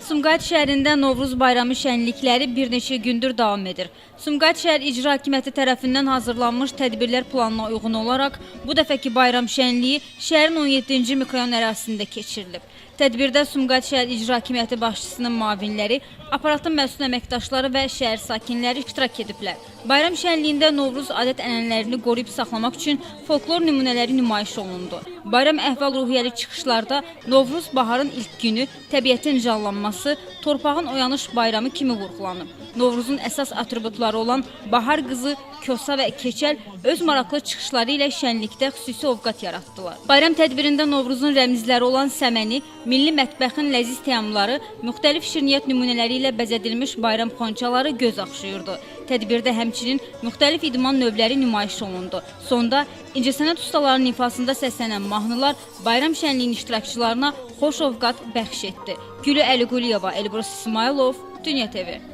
Sumqayıt şəhərində Novruz bayramı şənlikləri bir neçə gündür davam edir. Sumqayıt şəhər İcra Hakimiyyəti tərəfindən hazırlanmış tədbirlər planına uyğun olaraq bu dəfəki bayram şənliyi şəhərin 17-ci mikrorayon ərazisində keçirilib. Tədbirdə Sumqayıt şəhər İcra Hakimiyyəti başçısının müavinləri, aparatın məsul əməkdaşları və şəhər sakinləri iştirak ediblər. Bayram şənliyində Novruz adət-ənənələrini qoruyub saxlamaq üçün folklor nümunələri nümayiş olundu. Bayram əhval-ruhiyyəli çıxışlarda Novruz baharın ilk günü, təbiətin canlanması, torpağın oyanış bayramı kimi vurğulanıb. Novruzun əsas atributları olan bahar qızı, kosa və keçəl öz maraqlı çıxışları ilə şənlikdə xüsusi ovqat yaratdılar. Bayram tədbirində Novruzun rəmzləri olan səməni, milli mətbəxin ləziz təamları, müxtəlif şirniyyat nümunələri ilə bəzədilmiş bayram xonçaları göz axşıyırdı. Tədbirdə həmçinin müxtəlif idman növləri nümayiş olundu. Sonda incəsənət ustalarının ifasında səslənən mahnılar bayram şənliyinin iştirakçılarına xoş ovqat bəxş etdi. Gülü Əliquliyeva, Elbrus İsmailov, Dünya TV.